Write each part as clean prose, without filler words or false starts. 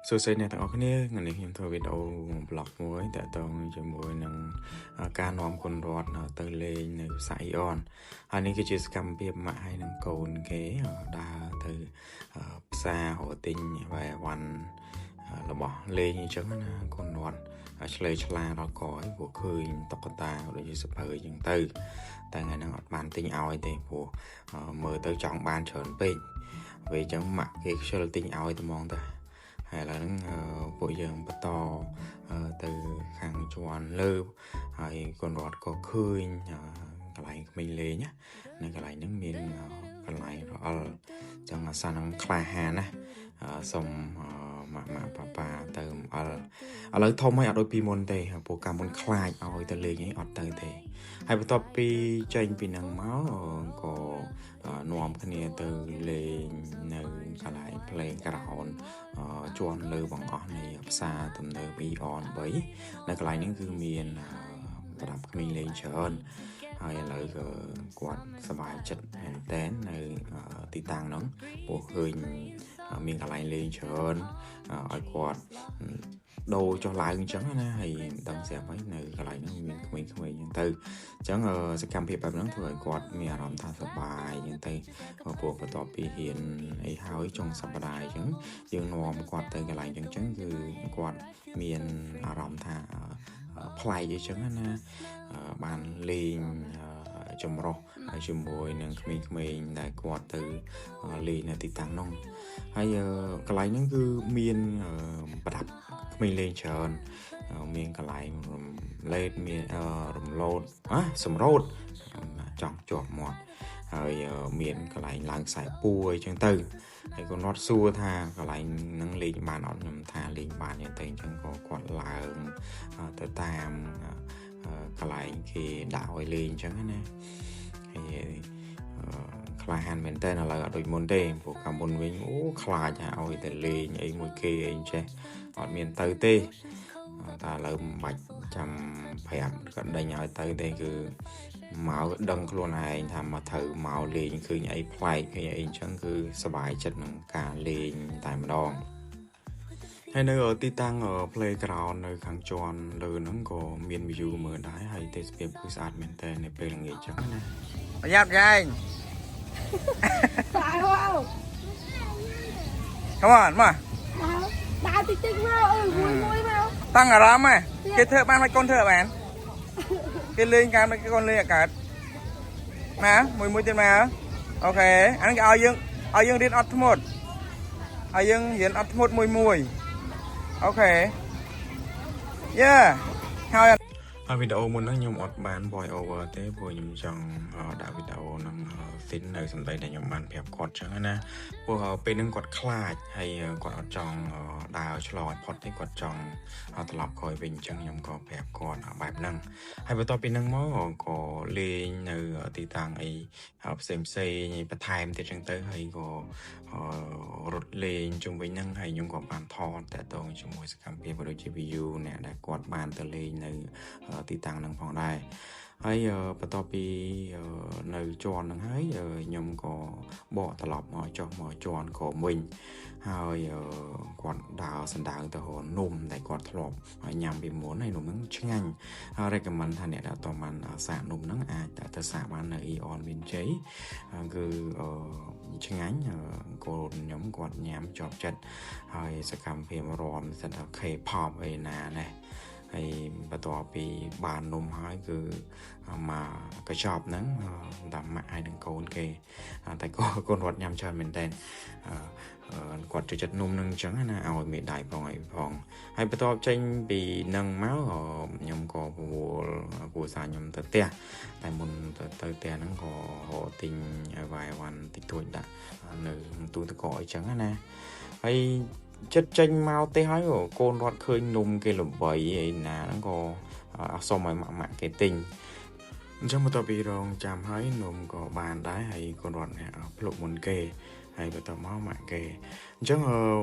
សួស្តីអ្នកទាំងអស់គ្នាថ្ងៃនេះខ្ញុំធ្វើវីដេអូ blog មួយតាក់ទងជាមួយនឹងការនាំគុណរតទៅលេងនៅផ្សារអ៊ីអនហើយនេះគឺជាសកម្មភាពម៉ាក់ហើយនឹងកូនគេដើរទៅផ្សាររកទិញអ្វីវ៉ាន់របស់លេងអញ្ចឹងណាគុណរតឆ្លេឆ្លាដល់កឲ្យពួកឃើញតុក្កតាដូចជាសភៅអញ្ចឹងទៅតែថ្ងៃហ្នឹងអត់បានទិញឲ្យទេព្រោះមើលទៅចង់បានច្រើនពេកពេលអញ្ចឹងម៉ាក់គេខ្ជិលទិញឲ្យតែហ្មងទៅហើយឥឡូវហ្នឹងពួកយើងបន្តទៅខាងជាន់លើហើយកូនរត់ក៏ឃើញកន្លែងក្មេងលេងណានៅកន្លែងហ្នឹងមានកន្លែងរអិលចឹងអាសានឹងក្លាហានណាសុំម៉ាក់ប៉ាទៅអិលឥឡូវធំហើយអត់ដូចពីមុនទេព្រោះកាលមុនខ្លាចឲ្យទៅលេងអីអត់ទៅទេហើយបន្ទាប់ពីចេញពីហ្នឹងមកក៏នាំគ្នាទៅលេងនៅកន្លែង playground ជាន់លើបង្អស់នៃផ្សារទំនើប Eon 3នៅកន្លែងហ្នឹងគឺមានប្រដាប់ក្មេងលេងច្រើនហើយឥឡូវក៏គាត់សប្បាយចិត្តមែនតើនៅទីតាំងហ្នឹងព្រោះឃើញមានកន្លែងលេងច្រើនឲ្យគាត់ដូរចុះឡើងអញ្ចឹងណាហើយមិនដឹងស្រាប់ហើយនៅកន្លែងហ្នឹងមានក្មេងៗអញ្ចឹងទៅអញ្ចឹងសកម្មភាពបែបហ្នឹងធ្វើឲ្យគាត់មានអារម្មណ៍ថាសប្បាយអញ្ចឹងទៅព្រោះបន្ទាប់ពីហ៊ានអីហើយចុងសប្តាហ៍អញ្ចឹងយើងនាំគាត់ទៅកន្លែងអញ្ចឹងគឺគាត់មានអារម្មណ៍ថាប្លែកអីចឹងណាបានលេងចម្រុះជាមួយនឹងក្មេងៗដែលគាត់ទៅលេងនៅទីតាំងនោះហើយកន្លែងហ្នឹងគឺមានប្រដាប់ក្មេងលេងច្រើនមានកន្លែងរំលែកមានរំលោតសម្រូតចង់ជាប់មាត់ហើយមានកន្លែងឡើងខ្សែពួរអញ្ចឹងទៅហើយគាត់រត់សួរថាកន្លែងហ្នឹងលេងបានអត់ខ្ញុំថាលេងបានយ៉ាងទៅអញ្ចឹងក៏គាត់ឡើងទៅតាមកន្លែងគេដាក់ឲ្យលេងអញ្ចឹងណាហើយក្លាហានមែនតើឥឡូវអត់ដូចមុនទេព្រោះកាលមុនវិញអូខ្លាចឲ្យតែលេងអីមួយគេអីចេះអត់មានទៅទេតែឥឡូវមិនបាច់ចាំប្រាប់គាត់ដេញឲ្យទៅទេគឺមកដឹងខ្លួនឯងថាមកត្រូវមកលេងឃើញអីប្លែកឃើញអីអញ្ចឹងគឺសប្បាយចិត្តនឹងការលេងតែម្ដងហើយនៅទីតាំង playground នៅខាងជាន់លើហ្នឹងក៏មាន view មើលដែរហើយទេសភាពគឺស្អាតមែនតើនៅពេលល្ងាចអញ្ចឹងណាប្រយ័ត្នចែងCome on មកដើរតិចតិចមកមួយមកតាំងអារម្មណ៍គេធ្វើបានហើយកូនធ្វើបានគេលេងកាមកូនលេងអាកើតណាមួយទៀតមកអូខេអានេះគេឲ្យយើងរៀនអត់ធ្មត់ឲ្យយើងរៀនអត់ធ្មត់មួយអូខេហើយវីដេអូមុនហ្នឹងខ្ញុំអត់បាន voice over ទេព្រោះខ្ញុំចង់ដាក់វីដេអូហ្នឹង fin នៅសម្ដីដែលខ្ញុំបានប្រាប់គាត់ចឹងណាព្រោះពេលហ្នឹងគាត់ខ្លាចហើយគាត់អត់ចង់ដើរឆ្លងឲ្យផុតទេគាត់ចង់ត្រឡប់ក្រោយវិញអញ្ចឹងខ្ញុំក៏ប្រាប់គាត់បែបហ្នឹងហើយបន្ទាប់ពីហ្នឹងមកក៏លេងនៅទីតាំងអីផ្សេងបន្ថែមទៀតចឹងទៅហើយក៏រត់លេងជុំវិញហ្នឹងហើយខ្ញុំក៏បានថតតាក់ទងជាមួយសកម្មភាពដូចជា view អ្នកដែលគាត់បានទៅលេងនៅទីតាំងហ្នឹងផងដែរហើយបន្ទាប់ពីនៅជាន់ហ្នឹងហើយខ្ញុំក៏បកត្រឡប់មកចុះមកជាន់ក៏វិញហើយគាត់ដើរសណ្ដើងទៅរកនំដែលគាត់ធ្លាប់ញ៉ាំពីមុនហើយនំហ្នឹងឆ្ងាញ់ហើយ recommend ថាអ្នកដែលអត់បានសាកនំហ្នឹងអាចទៅសាកបាននៅ Eon មានជ័យគឺឆ្ងាញ់កូនខ្ញុំគាត់ញ៉ាំជាប់ចិត្តហើយសកម្មភាពរួមសិនថា K-pop អីណាណាហើយបន្ទាប់ពីបាននំហើយគឺមកកញ្ចប់ហ្នឹងតាមម៉ាក់ឲ្យនឹងកូនគេតែកូនរត់ញ៉ាំច្រើនមែនតើគាត់ចូលចិត្តនំហ្នឹងអញ្ចឹងណាឲ្យមេដៃផងអីផងហើយបន្ទាប់ចេញពីហ្នឹងមកខ្ញុំក៏ពូសាខ្ញុំទៅផ្ទះតែមុនទៅផ្ទះហ្នឹងក៏ទិញឲ្យវាយវ៉ាន់តិចតួចដាក់នៅទូទឹកកកអញ្ចឹងណាហើយចិត្តចេញមកទេហើយកូនរត់ឃើញនំគេល្បីឯណាហ្នឹងក៏សុំឲ្យម៉ាក់គេទិញអញ្ចឹងបន្ទាប់ពីរងចាំហើយនំក៏បានដែរហើយកូនរត់ភ្លុកមុនគេហើយបន្ទាប់មកម៉ាក់គេអញ្ចឹង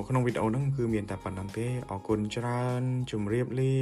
ក្នុងវីដេអូហ្នឹងគឺមានតែប៉ុណ្្នឹងទេអរគុណច្រើនជម្រាបលា